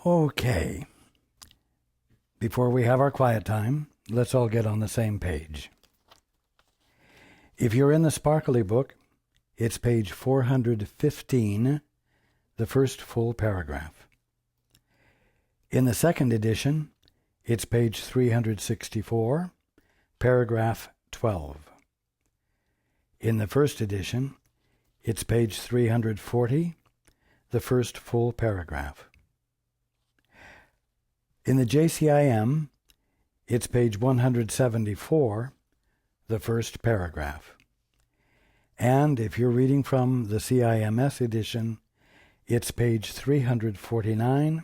Okay. Before we have our quiet time, let's all get on the same page. If you're in the Sparkly book, it's page 415, the first full paragraph. In the second edition, it's page 364, paragraph 12. In the first edition, it's page 340, the first full paragraph. In the JCIM, it's page 174, the first paragraph. And if you're reading from the CIMS edition, it's page 349,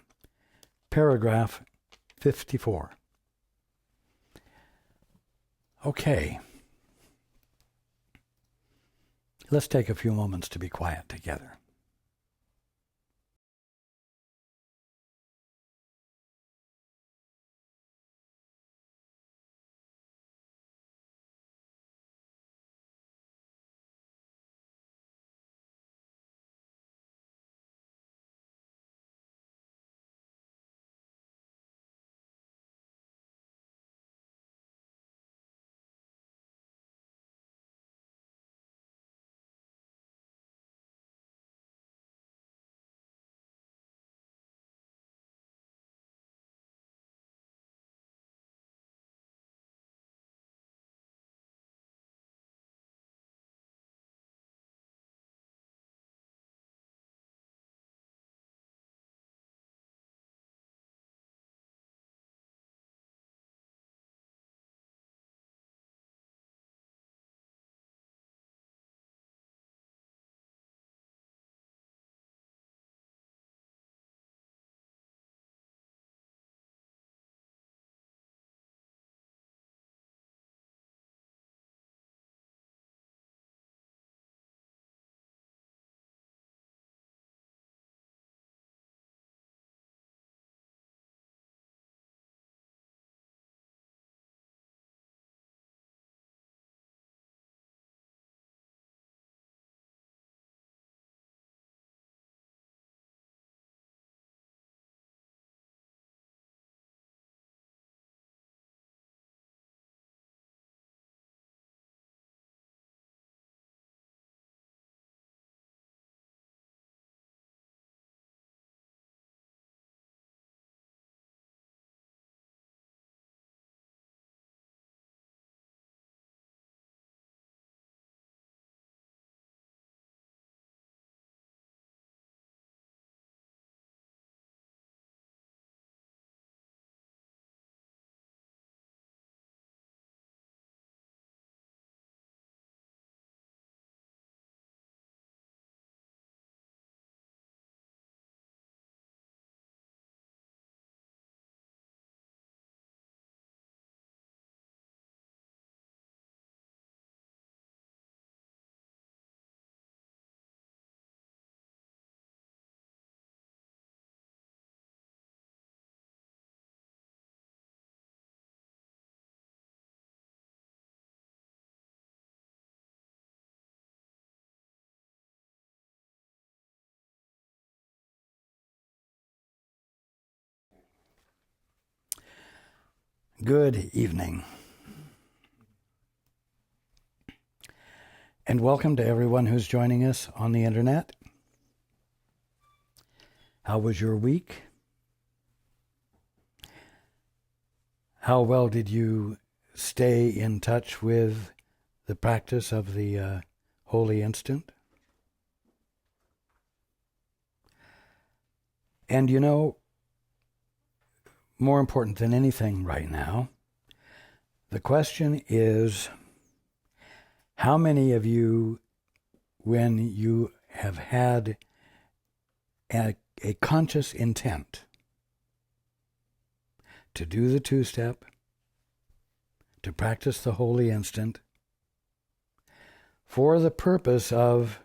paragraph 54. Okay. Let's take a few moments to be quiet together. Good evening. And welcome to everyone who's joining us on the internet. How was your week? How well did you stay in touch with the practice of the Holy Instant? And you know, more important than anything right now, the question is, how many of you, when you have had a conscious intent to do the two-step, to practice the Holy Instant, for the purpose of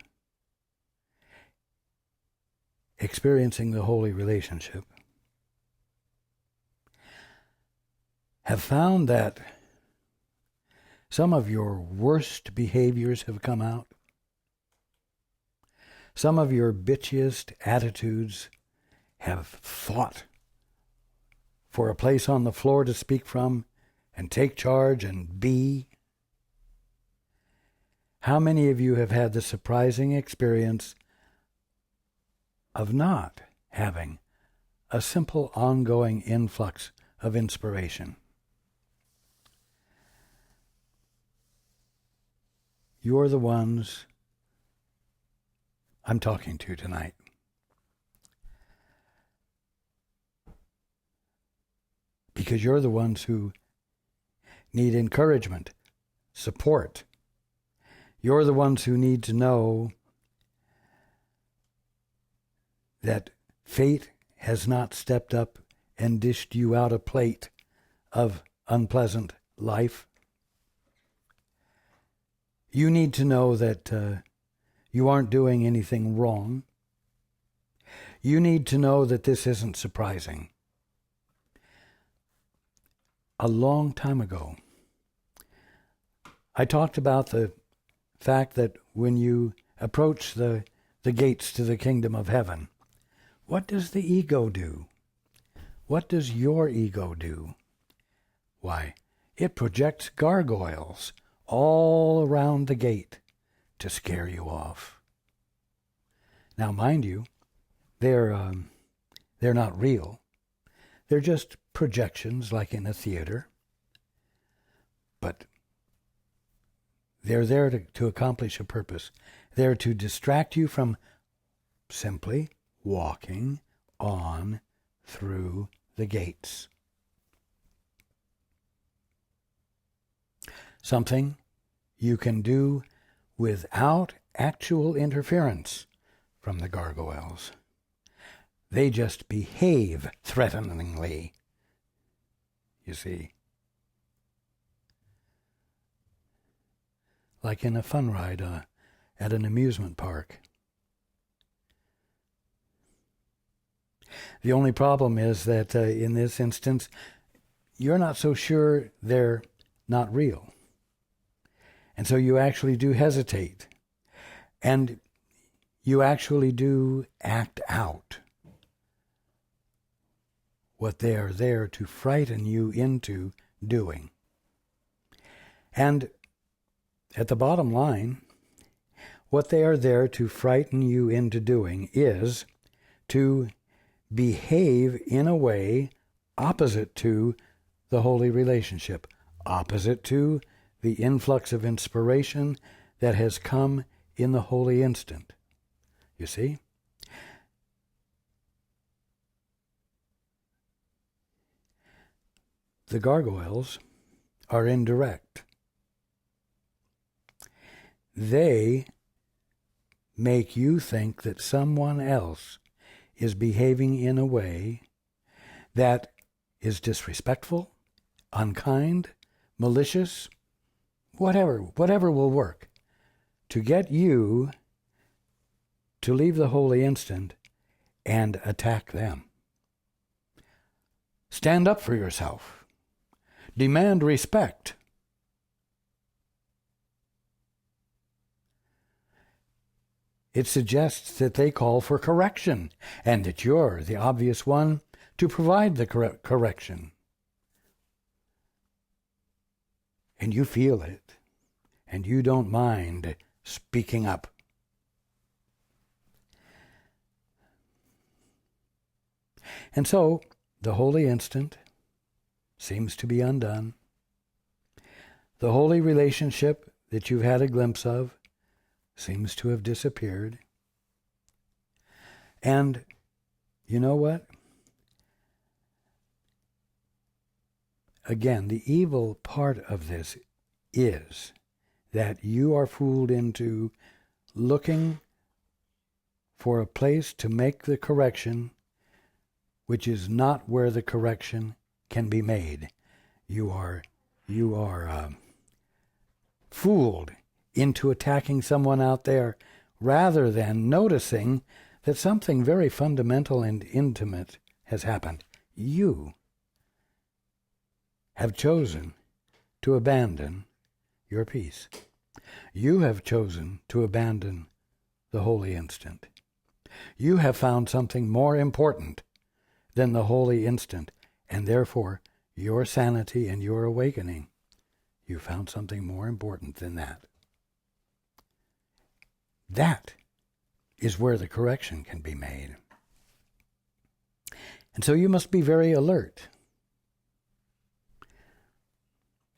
experiencing the holy relationship, have found that some of your worst behaviors have come out. Some of your bitchiest attitudes have fought for a place on the floor to speak from and take charge and be? How many of you have had the surprising experience of not having a simple ongoing influx of inspiration? You're the ones I'm talking to tonight. Because you're the ones who need encouragement, support. You're the ones who need to know that fate has not stepped up and dished you out a plate of unpleasant life. You need to know that you aren't doing anything wrong. You need to know that this isn't surprising. A long time ago, I talked about the fact that when you approach the gates to the kingdom of heaven, what does the ego do? What does your ego do? Why, it projects gargoyles all around the gate to scare you off. Now, mind you, they're not real. They're just projections like in a theater. But they're there to accomplish a purpose. They're to distract you from simply walking on through the gates. Something you can do without actual interference from the gargoyles. They just behave threateningly, you see. Like in a fun ride at an amusement park. The only problem is that in this instance, you're not so sure they're not real. And so you actually do hesitate. And you actually do act out what they are there to frighten you into doing. And at the bottom line, what they are there to frighten you into doing is to behave in a way opposite to the holy relationship, opposite to the influx of inspiration that has come in the holy instant. You see? The gargoyles are indirect. They make you think that someone else is behaving in a way that is disrespectful, unkind, malicious, whatever will work to get you to leave the holy instant and attack them. Stand up for yourself. Demand respect. It suggests that they call for correction, and that you're the obvious one to provide the correction. And you feel it, and you don't mind speaking up. And so, the holy instant seems to be undone. The holy relationship that you've had a glimpse of seems to have disappeared. And you know what? Again, the evil part of this is that you are fooled into looking for a place to make the correction, which is not where the correction can be made. You are fooled into attacking someone out there rather than noticing that something very fundamental and intimate has happened. You have chosen to abandon your peace. You have chosen to abandon the holy instant. You have found something more important than the holy instant, and therefore your sanity and your awakening. You found something more important than that. That is where the correction can be made. And so you must be very alert.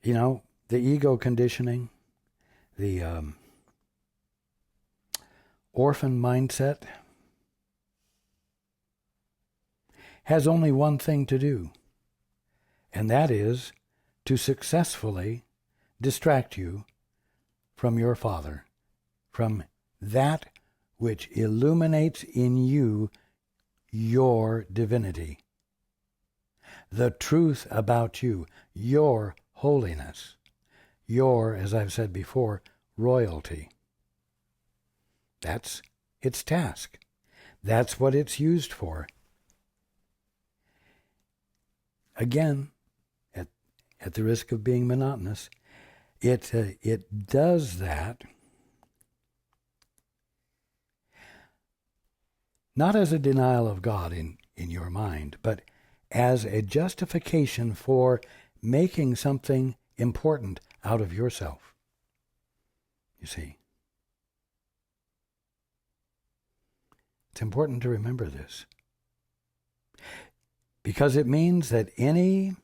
You know, the ego conditioning, the orphan mindset, has only one thing to do, and that is to successfully distract you from your Father, from that which illuminates in you your divinity, the truth about you, your holiness, your, as I've said before, royalty. That's its task. That's what it's used for. Again, at the risk of being monotonous, it does that not as a denial of God in your mind, but as a justification for making something important out of yourself. You see, it's important to remember this, because it means that any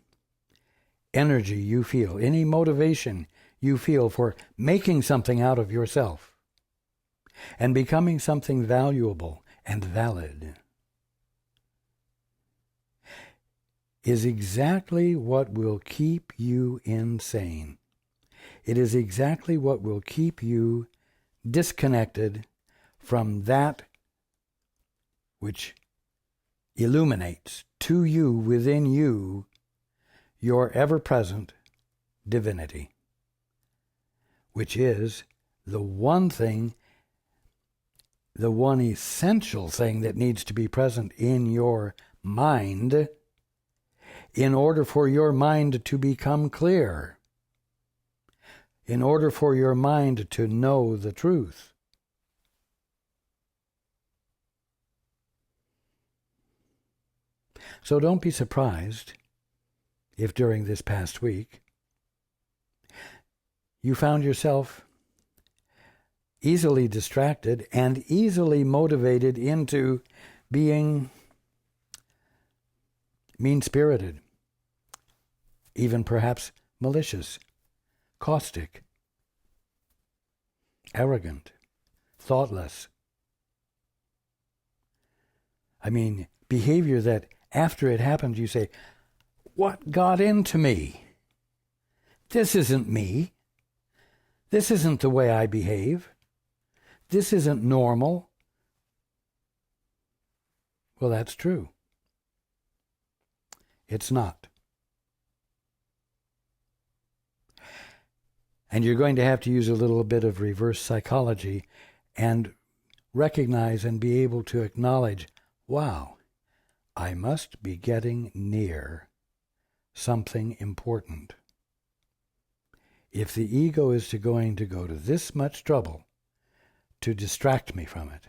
energy you feel, any motivation you feel for making something out of yourself and becoming something valuable and valid is exactly what will keep you insane. It is exactly what will keep you disconnected from that which illuminates to you, within you, your ever-present divinity, which is the one thing, the one essential thing that needs to be present in your mind in order for your mind to become clear, in order for your mind to know the truth. So don't be surprised if during this past week you found yourself easily distracted and easily motivated into being mean-spirited, even perhaps malicious, caustic, arrogant, thoughtless. I mean, behavior that after it happened you say, what got into me? This isn't me. This isn't the way I behave. This isn't normal. Well, that's true. It's not. And you're going to have to use a little bit of reverse psychology and recognize and be able to acknowledge, wow, I must be getting near something important. If the ego is going to go to this much trouble to distract me from it,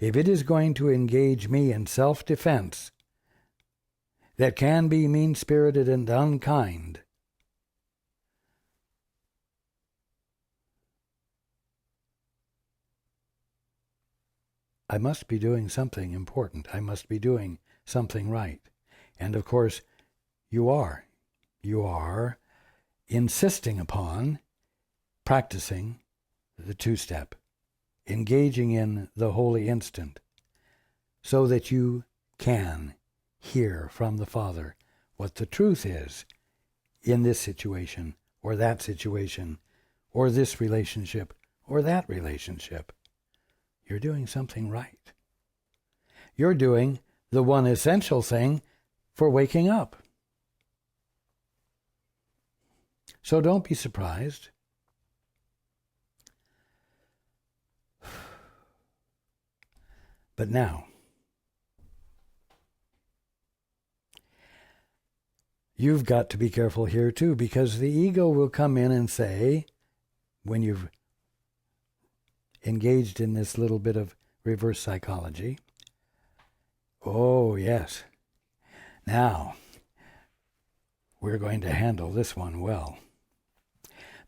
if it is going to engage me in self-defense that can be mean-spirited and unkind, I must be doing something important. I must be doing something right. And of course, you are. You are insisting upon practicing the two-step, engaging in the holy instant, so that you can hear from the Father what the truth is in this situation, or that situation, or this relationship, or that relationship. You're doing something right. You're doing the one essential thing for waking up. So don't be surprised. But now, you've got to be careful here too, because the ego will come in and say, when you've engaged in this little bit of reverse psychology, oh yes, now we're going to handle this one well,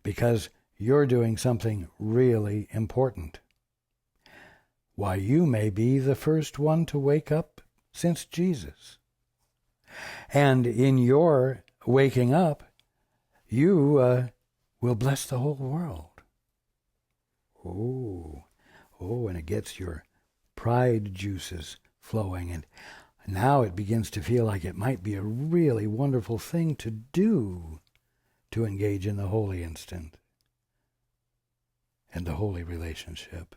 because you're doing something really important. Why, you may be the first one to wake up since Jesus. And in your waking up, you will bless the whole world. And it gets your pride juices flowing. And now it begins to feel like it might be a really wonderful thing to do, to engage in the holy instant and the holy relationship.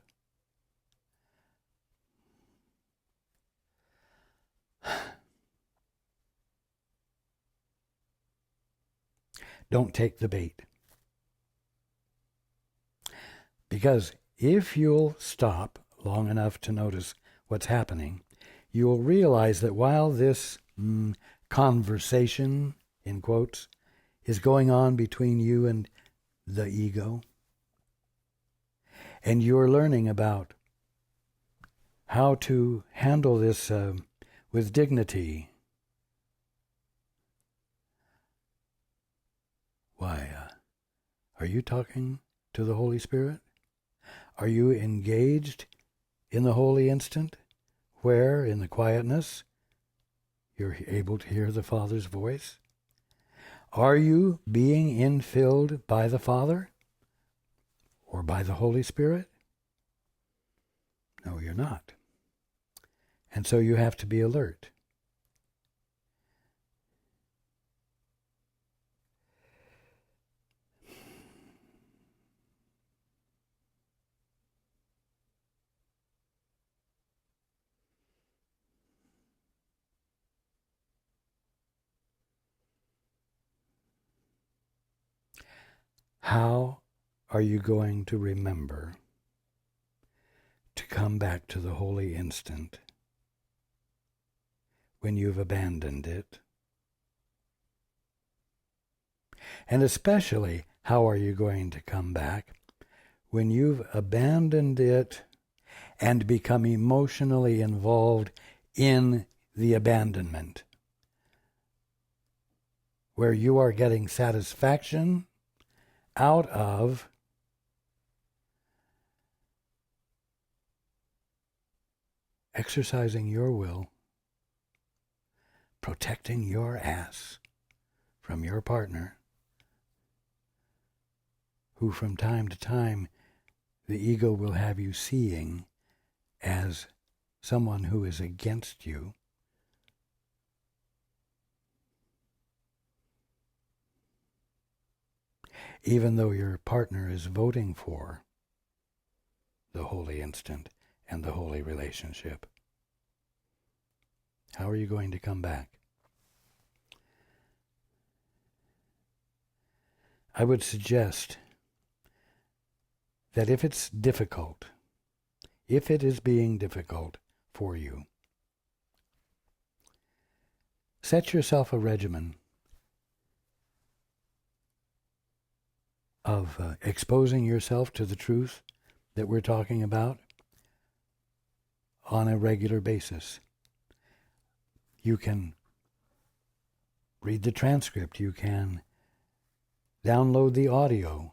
Don't take the bait. Because if you'll stop long enough to notice what's happening, you'll realize that while this conversation, in quotes, is going on between you and the ego, and you're learning about how to handle this with dignity, why, are you talking to the Holy Spirit? Are you engaged in the holy instant, where, in the quietness, you're able to hear the Father's voice? Are you being infilled by the Father or by the Holy Spirit? No, you're not. And so you have to be alert. How are you going to remember to come back to the holy instant when you've abandoned it? And especially, how are you going to come back when you've abandoned it and become emotionally involved in the abandonment, where you are getting satisfaction out of exercising your will, protecting your ass from your partner, who from time to time the ego will have you seeing as someone who is against you. Even though your partner is voting for the holy instant and the holy relationship. How are you going to come back? I would suggest that if it's difficult, if it is being difficult for you, set yourself a regimen of exposing yourself to the truth that we're talking about on a regular basis. You can read the transcript, you can download the audio,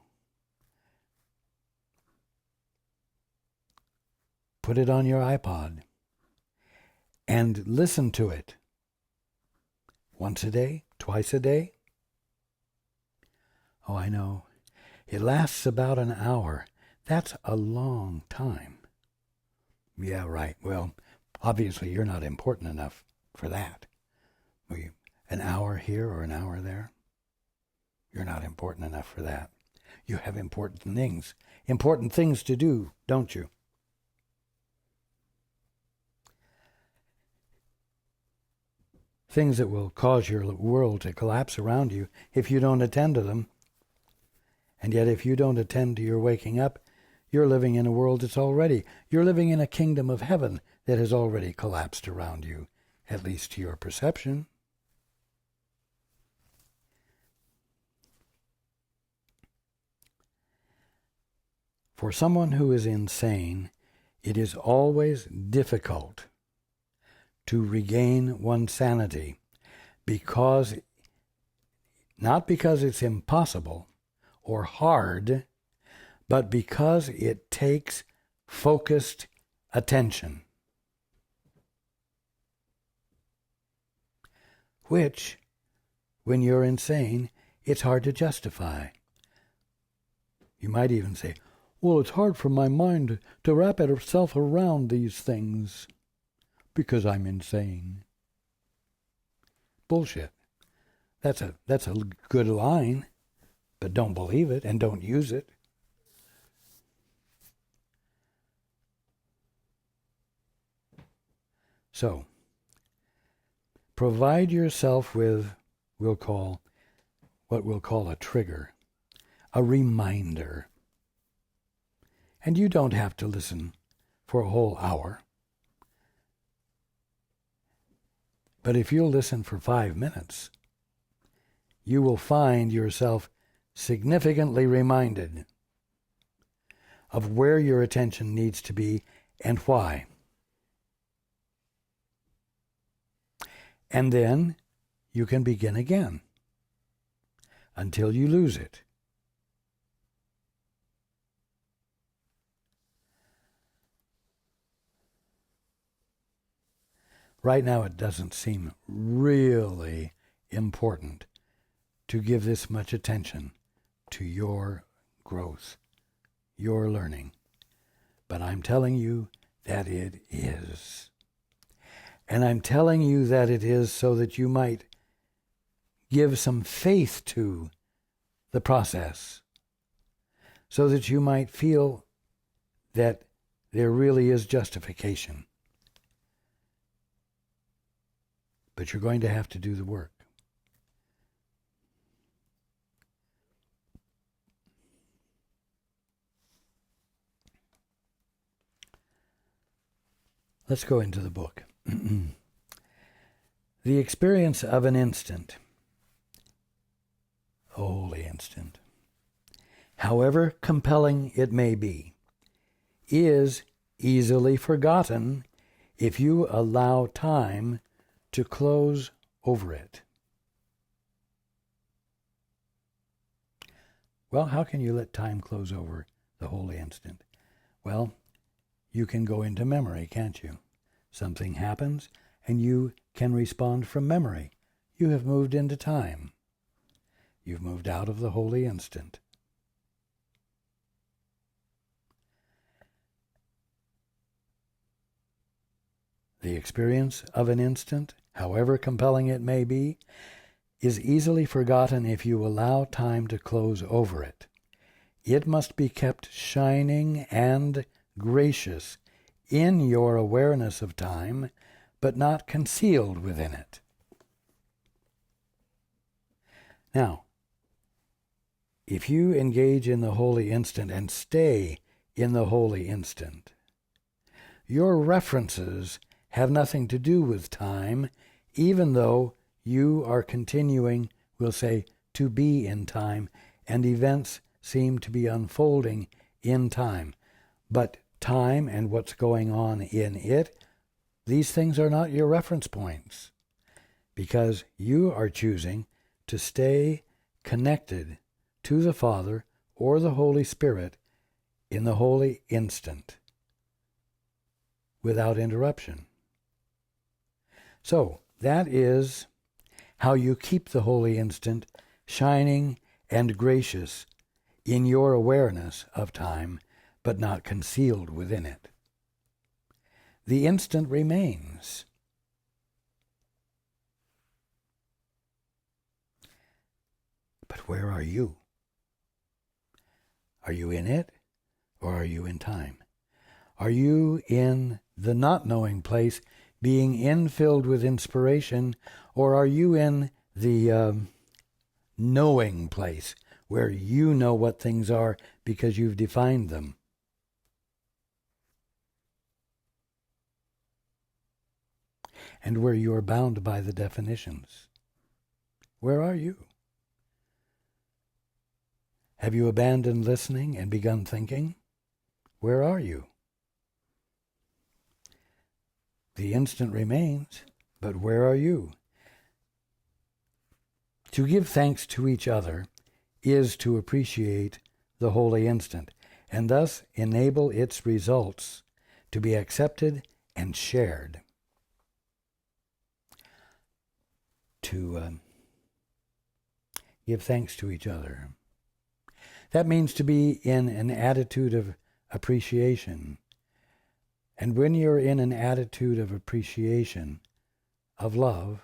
put it on your iPod, and listen to it once a day, twice a day. Oh, I know. It lasts about an hour. That's a long time. Yeah, right. Well, obviously you're not important enough for that. An hour here or an hour there? You're not important enough for that. You have important things to do, don't you? Things that will cause your world to collapse around you if you don't attend to them. And yet if you don't attend to your waking up, you're living in a world you're living in a kingdom of heaven that has already collapsed around you, at least to your perception. For someone who is insane, it is always difficult to regain one's sanity because not because it's impossible or hard, but because it takes focused attention, which, when you're insane, it's hard to justify. You might even say, well, it's hard for my mind to wrap itself around these things because I'm insane. Bullshit. That's a good line, but don't believe it and don't use it. So, provide yourself with what we'll call a trigger, a reminder. And you don't have to listen for a whole hour. But if you'll listen for 5 minutes, you will find yourself significantly reminded of where your attention needs to be and why. And then you can begin again until you lose it. Right now it doesn't seem really important to give this much attention to your growth, your learning. But I'm telling you that it is. And I'm telling you that it is so that you might give some faith to the process, so that you might feel that there really is justification. But you're going to have to do the work. Let's go into the book. The experience of an instant, a holy instant, however compelling it may be, is easily forgotten if you allow time to close over it. Well, how can you let time close over the holy instant? Well, you can go into memory, can't you? Something happens, and you can respond from memory. You have moved into time. You've moved out of the holy instant. The experience of an instant, however compelling it may be, is easily forgotten if you allow time to close over it. It must be kept shining and gracious in your awareness of time, but not concealed within it. Now, if you engage in the holy instant and stay in the holy instant, your references have nothing to do with time, even though you are continuing, we'll say, to be in time, and events seem to be unfolding in time. But time and what's going on in it, these things are not your reference points, because you are choosing to stay connected to the Father or the Holy Spirit in the holy instant without interruption. So that is how you keep the holy instant shining and gracious in your awareness of time, but not concealed within it. The instant remains. But where are you? Are you in it, or are you in time? Are you in the not knowing place, being infilled with inspiration, or are you in the knowing place, where you know what things are because you've defined them? And where you are bound by the definitions? Where are you? Have you abandoned listening and begun thinking? Where are you? The instant remains, but where are you? To give thanks to each other is to appreciate the holy instant, and thus enable its results to be accepted and shared. To give thanks to each other. That means to be in an attitude of appreciation. And when you're in an attitude of appreciation, of love,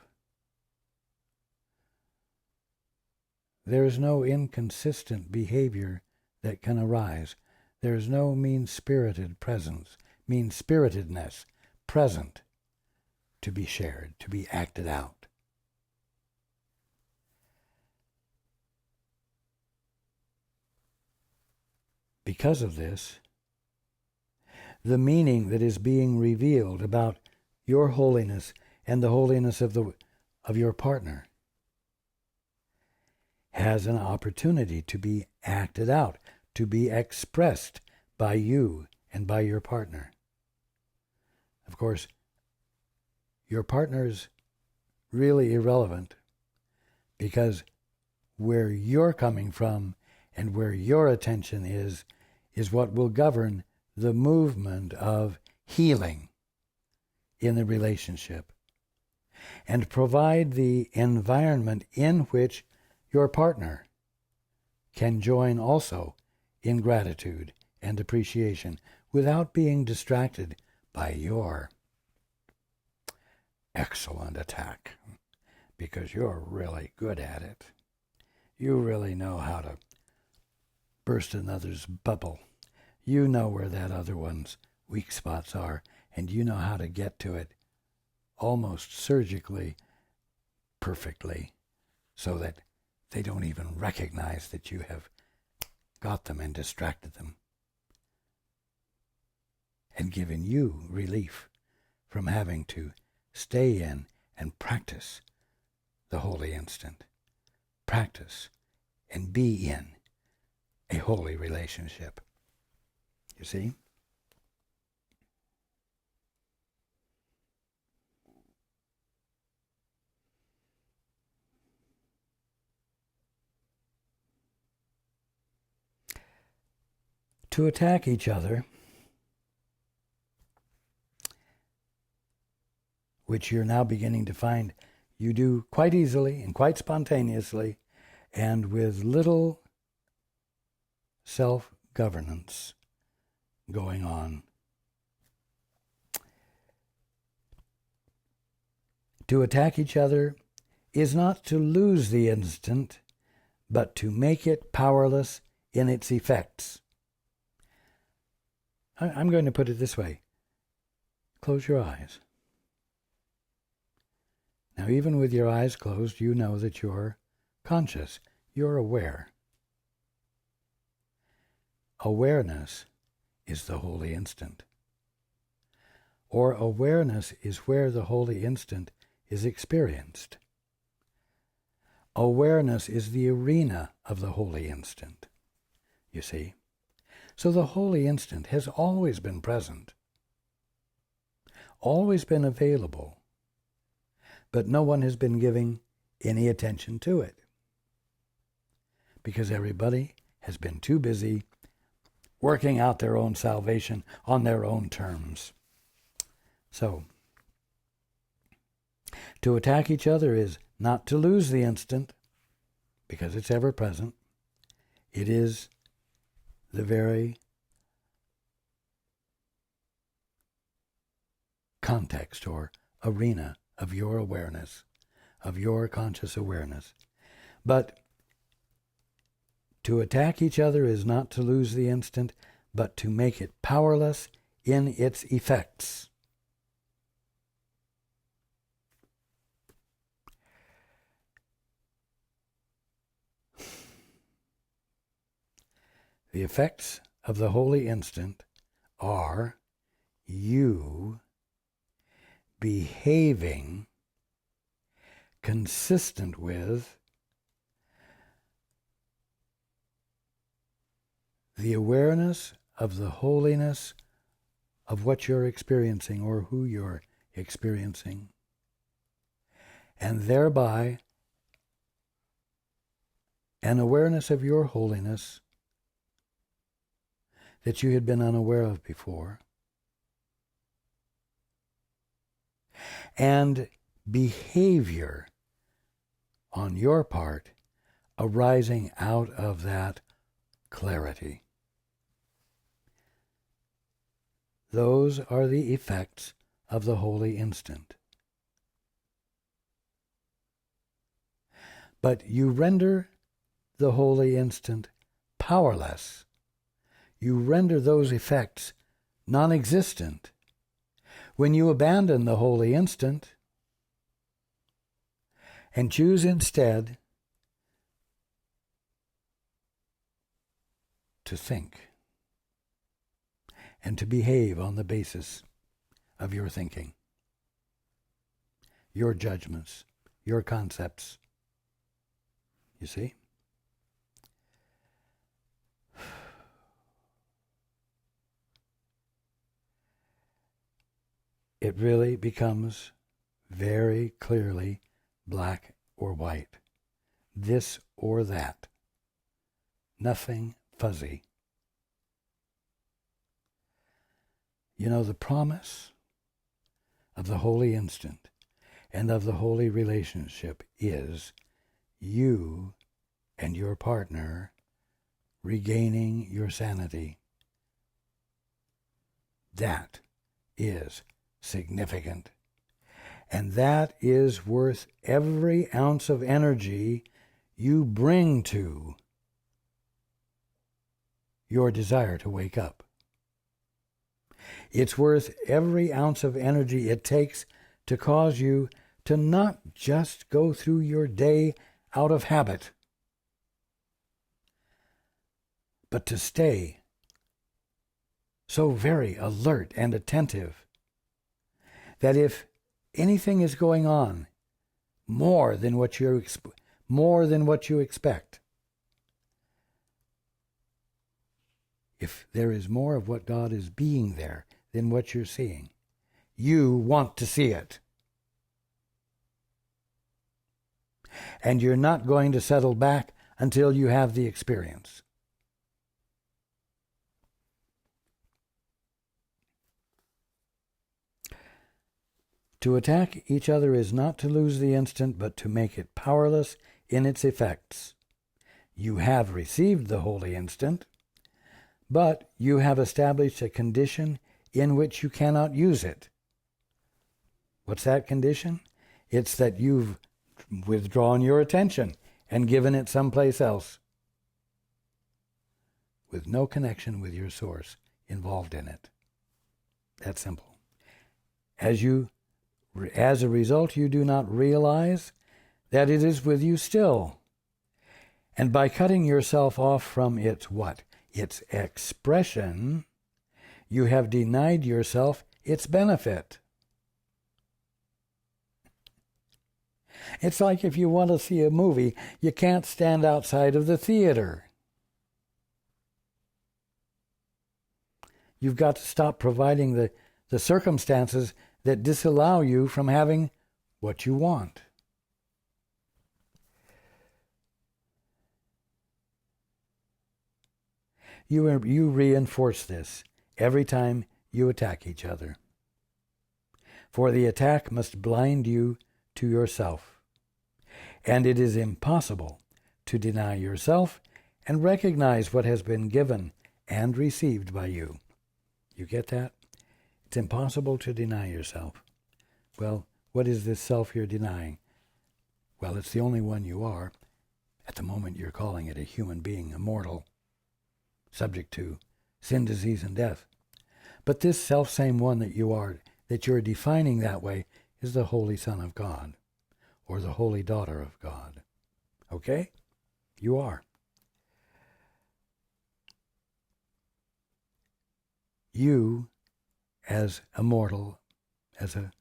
there is no inconsistent behavior that can arise. There is no mean-spirited presence, mean-spiritedness present to be shared, to be acted out. Because of this, the meaning that is being revealed about your holiness and the holiness of your partner has an opportunity to be acted out, to be expressed by you and by your partner. Of course, your partner's really irrelevant, because where you're coming from and where your attention is what will govern the movement of healing in the relationship, and provide the environment in which your partner can join also in gratitude and appreciation without being distracted by your excellent attack, because you're really good at it. You really know how to burst another's bubble. You know where that other one's weak spots are, and you know how to get to it almost surgically, perfectly, so that they don't even recognize that you have got them and distracted them, and given you relief from having to stay in and practice the holy instant, practice and be in a holy relationship. You see? To attack each other, which you're now beginning to find you do quite easily and quite spontaneously and with little self-governance going on. To attack each other is not to lose the instant, but to make it powerless in its effects. I'm going to put it this way. Close your eyes. Now, even with your eyes closed, you know that you're conscious. You're aware. Awareness is the holy instant. Or awareness is where the holy instant is experienced. Awareness is the arena of the holy instant, you see. So the holy instant has always been present, always been available, but no one has been giving any attention to it, because everybody has been too busy working out their own salvation on their own terms. So, to attack each other is not to lose the instant, because it's ever present. It is the very context or arena of your awareness, of your conscious awareness. But to attack each other is not to lose the instant, but to make it powerless in its effects. The effects of the holy instant are you behaving consistent with the awareness of the holiness of what you're experiencing or who you're experiencing, and thereby an awareness of your holiness that you had been unaware of before, and behavior on your part arising out of that clarity. Those are the effects of the holy instant. But you render the holy instant powerless. You render those effects non-existent when you abandon the holy instant and choose instead to think and to behave on the basis of your thinking, your judgments, your concepts. You see? It really becomes very clearly black or white, this or that, nothing fuzzy. You know, the promise of the holy instant and of the holy relationship is you and your partner regaining your sanity. That is significant. And that is worth every ounce of energy you bring to your desire to wake up. It's worth every ounce of energy it takes to cause you to not just go through your day out of habit, but to stay so very alert and attentive that if anything is going on more than what you expect, if there is more of what God is being there than what you're seeing, you want to see it. And you're not going to settle back until you have the experience. To attack each other is not to lose the instant, but to make it powerless in its effects. You have received the holy instant, but you have established a condition in which you cannot use it. What's that condition? It's that you've withdrawn your attention and given it someplace else, with no connection with your source involved in it. That's simple. As a result, you do not realize that it is with you still. And by cutting yourself off from its what? Its expression, you have denied yourself its benefit. It's like if you want to see a movie, you can't stand outside of the theater. You've got to stop providing the circumstances that disallow you from having what you want. You reinforce this every time you attack each other. For the attack must blind you to yourself. And it is impossible to deny yourself and recognize what has been given and received by you. You get that? It's impossible to deny yourself. Well, what is this self you're denying? Well, it's the only one you are. At the moment you're calling it a human being, a mortal, subject to sin, disease, and death. But this self-same one that you are, that you're defining that way, is the Holy Son of God, or the Holy Daughter of God. Okay? You are. You, as a mortal, as a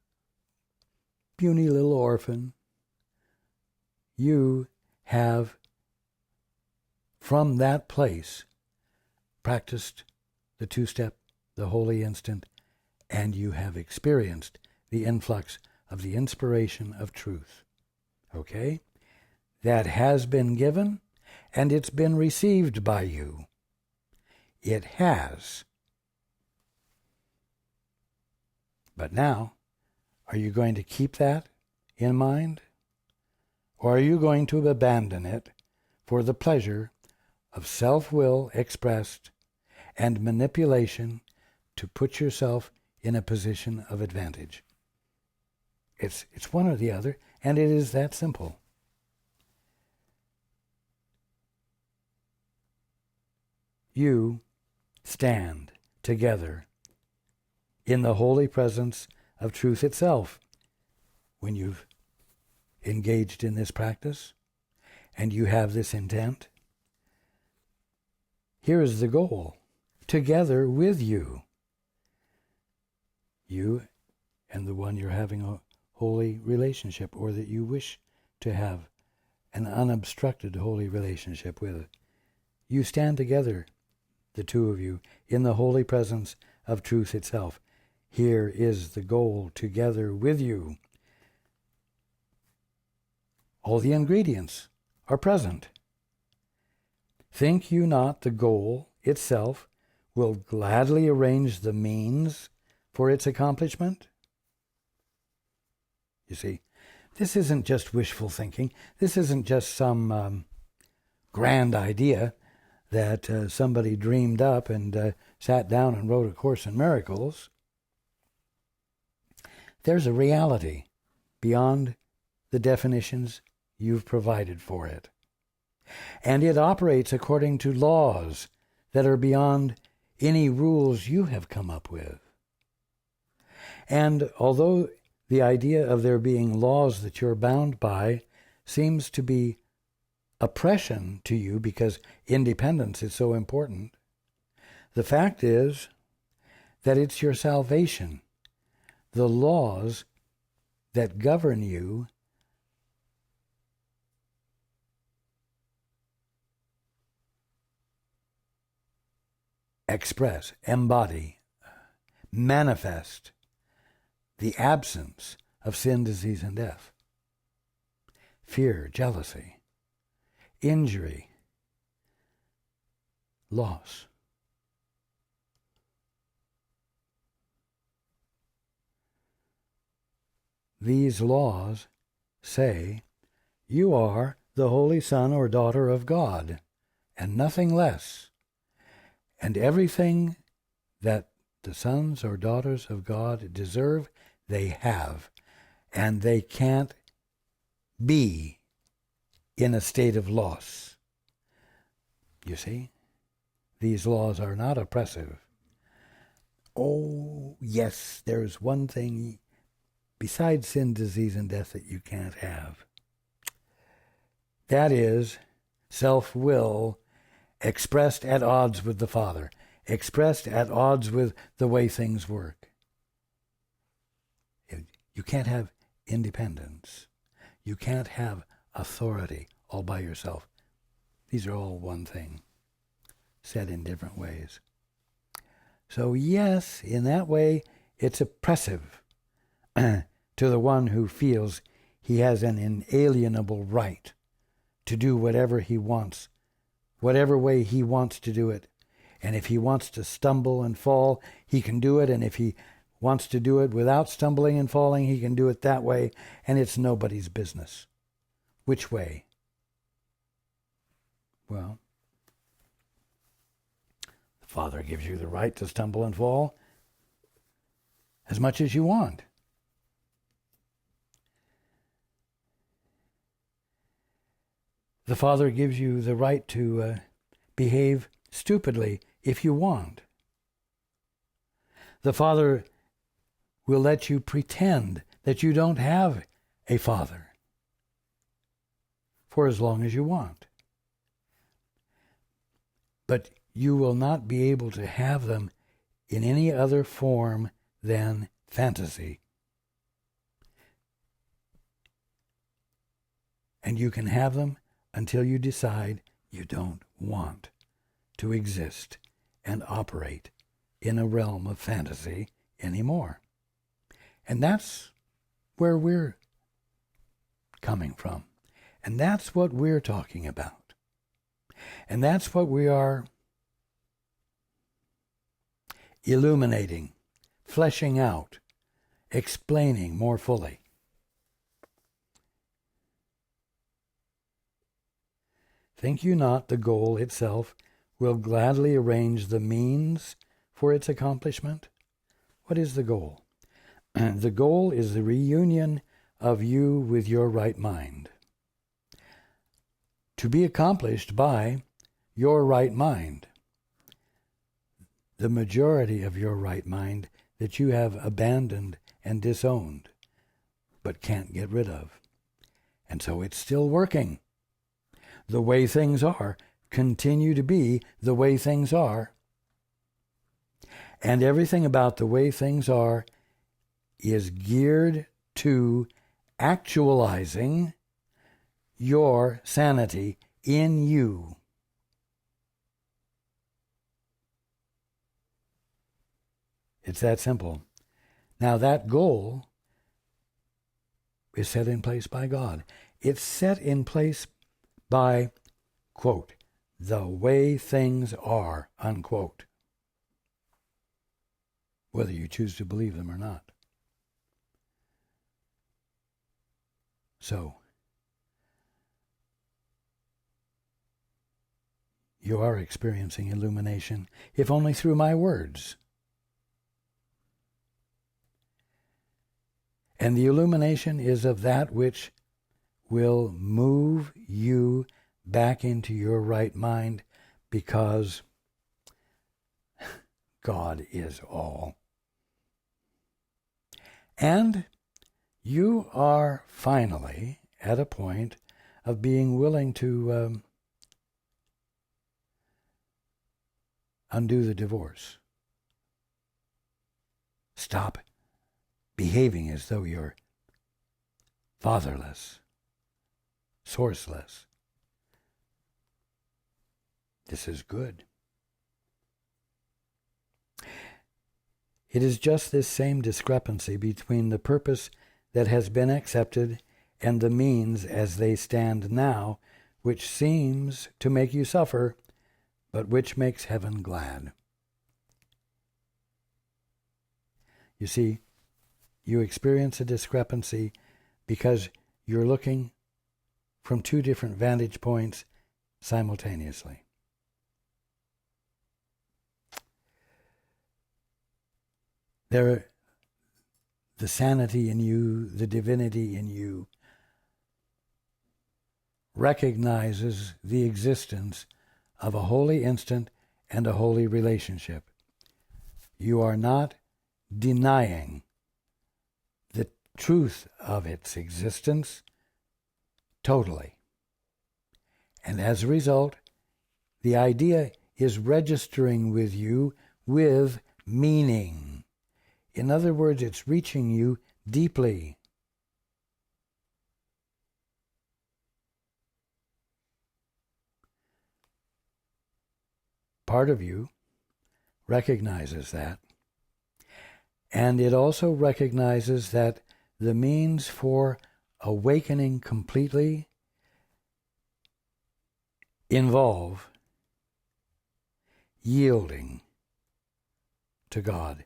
puny little orphan, you have, from that place, practiced the two-step, the holy instant, and you have experienced the influx of the inspiration of truth. Okay? That has been given, and it's been received by you. It has. But now, are you going to keep that in mind? Or are you going to abandon it for the pleasure of self-will expressed and manipulation to put yourself in a position of advantage? It's one or the other, and it is that simple. You stand together in the holy presence of truth itself when you've engaged in this practice and you have this intent. Here is the goal, together with you. You and the one you're having a holy relationship, or that you wish to have an unobstructed holy relationship with. You stand together, the two of you, in the holy presence of truth itself. Here is the goal, together with you. All the ingredients are present. Think you not the goal itself will gladly arrange the means for its accomplishment? You see, this isn't just wishful thinking. This isn't just some grand idea that somebody dreamed up and sat down and wrote A Course in Miracles. There's a reality beyond the definitions you've provided for it. And it operates according to laws that are beyond any rules you have come up with. And although the idea of there being laws that you're bound by seems to be oppression to you because independence is so important, the fact is that it's your salvation. The laws that govern you express, embody, manifest the absence of sin, disease, and death, fear, jealousy, injury, loss. These laws say you are the holy son or daughter of God, and nothing less. And everything that the sons or daughters of God deserve, they have. And they can't be in a state of loss. You see? These laws are not oppressive. Oh, yes, there's one thing besides sin, disease, and death that you can't have. That is self-will expressed at odds with the Father, expressed at odds with the way things work. You can't have independence. You can't have authority all by yourself. These are all one thing, said in different ways. So yes, in that way, it's oppressive to the one who feels he has an inalienable right to do whatever he wants, whatever way he wants to do it. And if he wants to stumble and fall, he can do it. And if he wants to do it without stumbling and falling, he can do it that way. And it's nobody's business. Which way? Well, the Father gives you the right to stumble and fall as much as you want. The Father gives you the right to behave stupidly if you want. The Father will let you pretend that you don't have a Father for as long as you want. But you will not be able to have them in any other form than fantasy. And you can have them until you decide you don't want to exist and operate in a realm of fantasy anymore. And that's where we're coming from. And that's what we're talking about. And that's what we are illuminating, fleshing out, explaining more fully. Think you not the goal itself will gladly arrange the means for its accomplishment? What is the goal? The goal is the reunion of you with your right mind, to be accomplished by your right mind, the majority of your right mind that you have abandoned and disowned, but can't get rid of. And so it's still working. The way things are continue to be the way things are. And everything about the way things are is geared to actualizing your sanity in you. It's that simple. Now that goal is set in place by God. It's set in place by, quote, the way things are, unquote, whether you choose to believe them or not. So, you are experiencing illumination, if only through my words. And the illumination is of that which will move you back into your right mind, because God is all. And you are finally at a point of being willing to undo the divorce. Stop behaving as though you're fatherless, sourceless. This is good. It is just this same discrepancy between the purpose that has been accepted and the means as they stand now, which seems to make you suffer, but which makes heaven glad. You see, you experience a discrepancy because you're looking from two different vantage points simultaneously. The sanity in you, the divinity in you, recognizes the existence of a holy instant and a holy relationship. You are not denying the truth of its existence totally. And as a result, the idea is registering with you with meaning. In other words, it's reaching you deeply. Part of you recognizes that. And it also recognizes that the means for awakening completely involve yielding to God.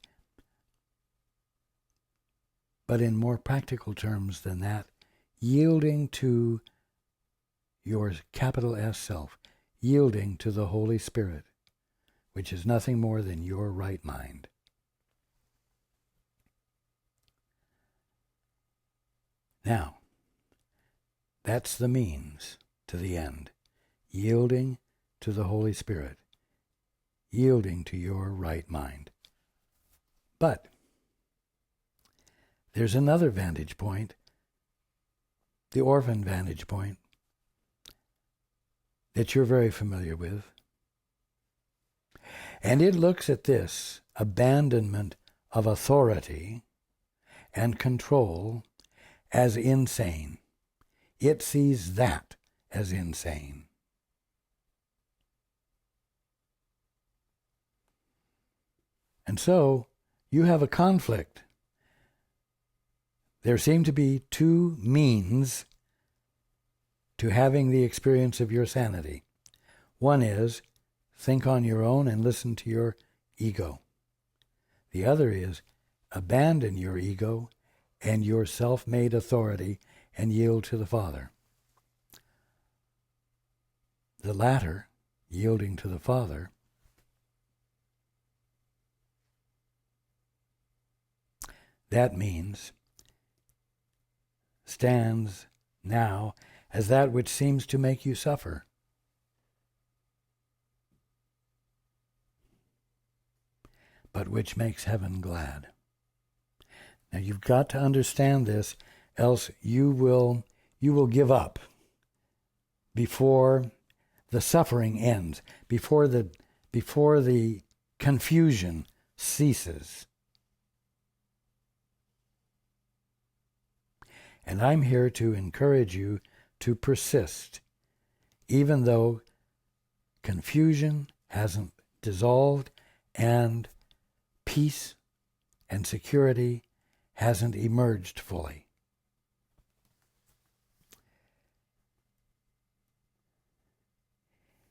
But in more practical terms than that, yielding to your capital S self, yielding to the Holy Spirit, which is nothing more than your right mind. Now, that's the means to the end. Yielding to the Holy Spirit. Yielding to your right mind. But there's another vantage point, the orphan vantage point, that you're very familiar with. And it looks at this abandonment of authority and control as insane. It sees that as insane. And so you have a conflict. There seem to be two means to having the experience of your sanity. One is think on your own and listen to your ego. The other is abandon your ego and your self-made authority and yield to the Father. The latter, yielding to the Father, that means stands now as that which seems to make you suffer. But which makes heaven glad. Now you've got to understand this, else you will give up before the suffering ends, before the confusion ceases. And I'm here to encourage you to persist, even though confusion hasn't dissolved and peace and security hasn't emerged fully.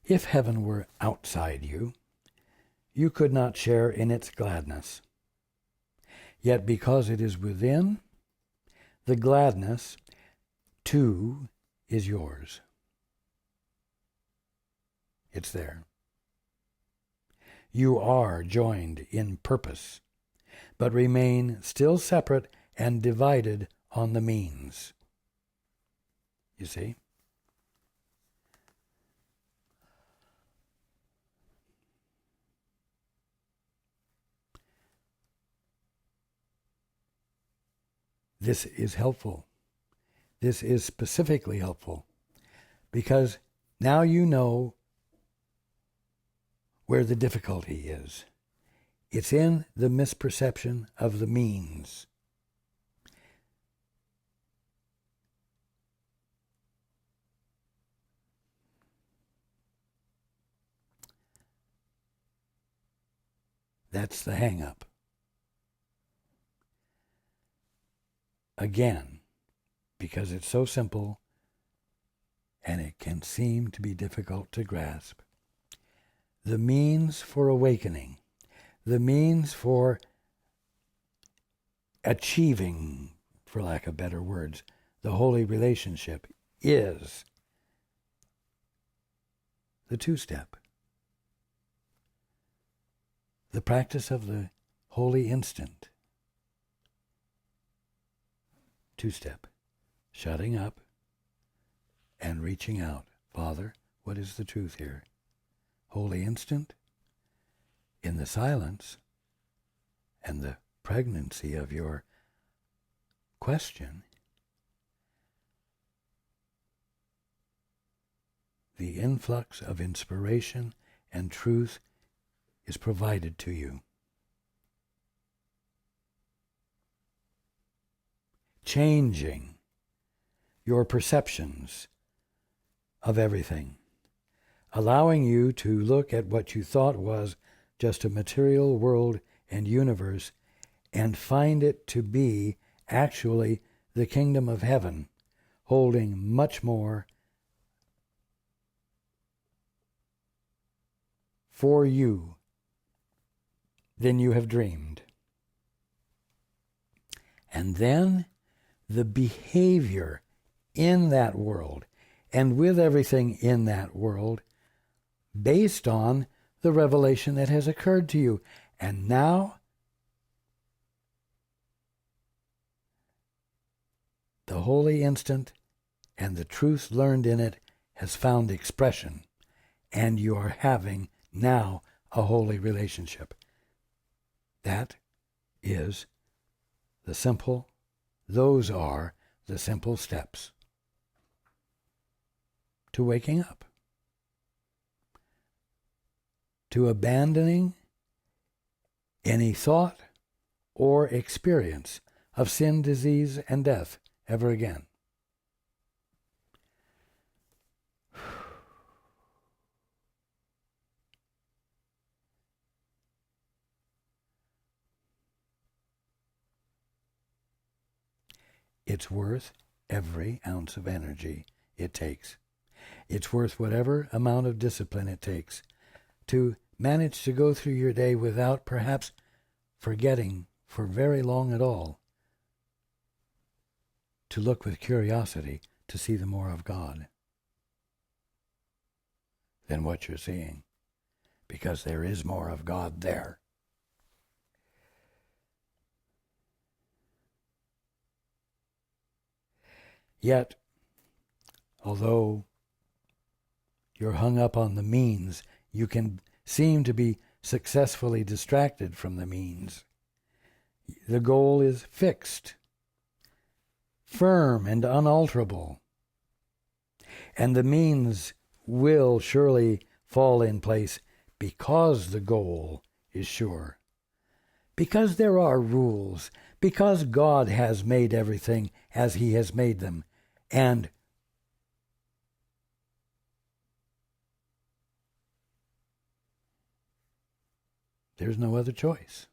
If heaven were outside you, you could not share in its gladness. Yet because it is within, the gladness, too, is yours. It's there. You are joined in purpose, but remain still separate and divided on the means. You see? This is helpful. This is specifically helpful because now you know where the difficulty is. It's in the misperception of the means. That's the hang-up. Again, because it's so simple and it can seem to be difficult to grasp. The means for awakening, the means for achieving, for lack of better words, the holy relationship is the two-step. The practice of the holy instant. Two-step. Shutting up and reaching out. Father, what is the truth here? Holy instant, in the silence and the pregnancy of your question, the influx of inspiration and truth is provided to you. Changing your perceptions of everything, allowing you to look at what you thought was just a material world and universe and find it to be actually the kingdom of heaven, holding much more for you than you have dreamed. And then the behavior in that world and with everything in that world based on the revelation that has occurred to you. And now the holy instant and the truth learned in it has found expression, and you are having now a holy relationship. That is the simple, those are the simple steps to waking up, to abandoning any thought or experience of sin, disease, and death ever again. It's worth every ounce of energy it takes. It's worth whatever amount of discipline it takes to manage to go through your day without perhaps forgetting for very long at all to look with curiosity to see the more of God than what you're seeing, because there is more of God there. Yet, although you're hung up on the means, you can seem to be successfully distracted from the means. The goal is fixed, firm, and unalterable, and the means will surely fall in place because the goal is sure. Because there are rules, because God has made everything as He has made them, and there's no other choice.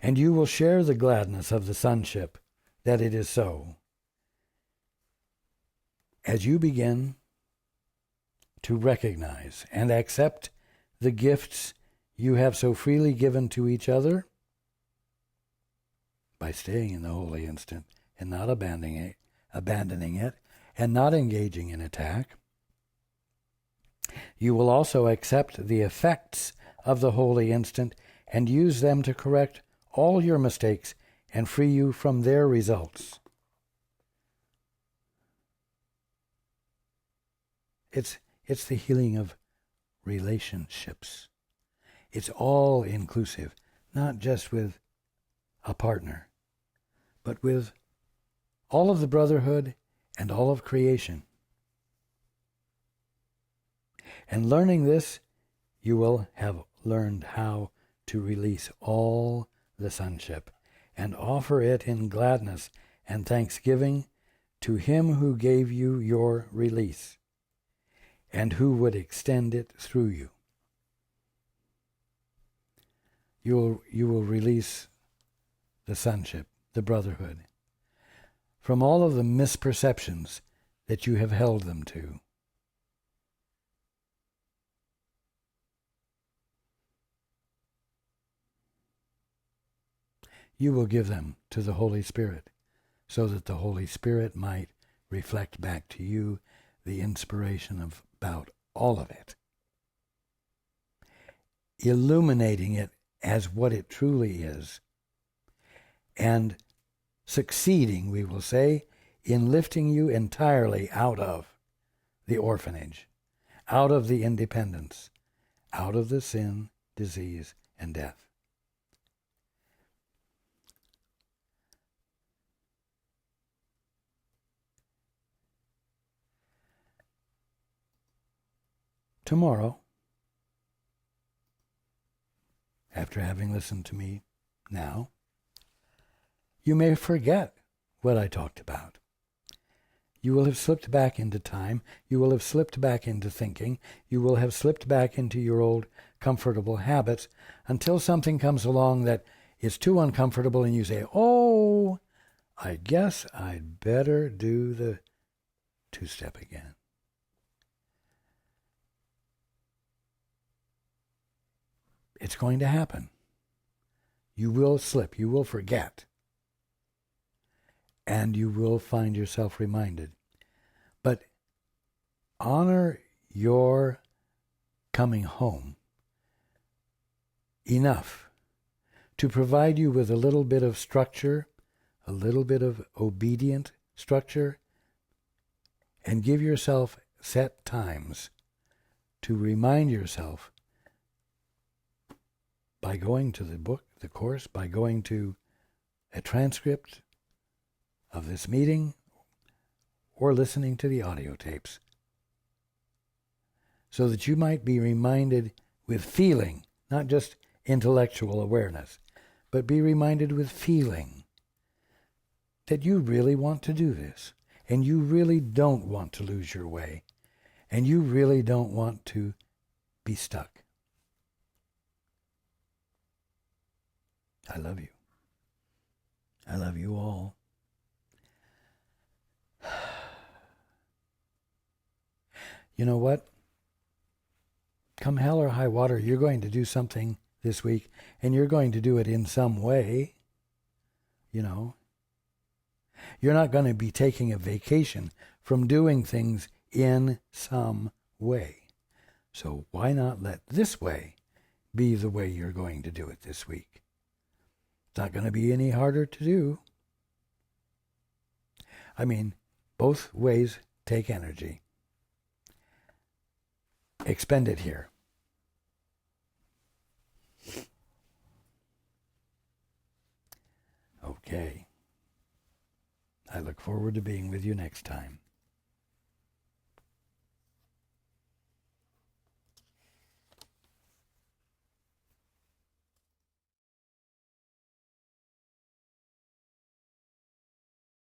And you will share the gladness of the sonship that it is so, as you begin to recognize and accept the gifts you have so freely given to each other by staying in the holy instant and not abandoning it and not engaging in attack. You will also accept the effects of the holy instant and use them to correct all your mistakes and free you from their results. It's the healing of relationships. It's all inclusive, not just with a partner, but with all of the brotherhood and all of creation. And learning this, you will have learned how to release all the sonship and offer it in gladness and thanksgiving to Him who gave you your release and who would extend it through you. You will release the sonship, the brotherhood, from all of the misperceptions that you have held them to. You will give them to the Holy Spirit so that the Holy Spirit might reflect back to you the inspiration about all of it, illuminating it as what it truly is, and succeeding, we will say, in lifting you entirely out of the orphanage, out of the independence, out of the sin, disease, and death. Tomorrow, after having listened to me now, you may forget what I talked about. You will have slipped back into time. You will have slipped back into thinking. You will have slipped back into your old comfortable habits until something comes along that is too uncomfortable and you say, oh, I guess I'd better do the two-step again. It's going to happen. You will slip. You will forget. And you will find yourself reminded. But honor your coming home enough to provide you with a little bit of structure, a little bit of obedient structure, and give yourself set times to remind yourself by going to the book, the course, by going to a transcript of this meeting, or listening to the audio tapes, so that you might be reminded with feeling, not just intellectual awareness, but be reminded with feeling that you really want to do this, and you really don't want to lose your way, and you really don't want to be stuck. I love you. I love you all. you know what? Come hell or high water, you're going to do something this week, and you're going to do it in some way. You know, you're not going to be taking a vacation from doing things in some way. So why not let this way be the way you're going to do it this week? It's not going to be any harder to do. I mean, both ways take energy. Expend it here. Okay. I look forward to being with you next time.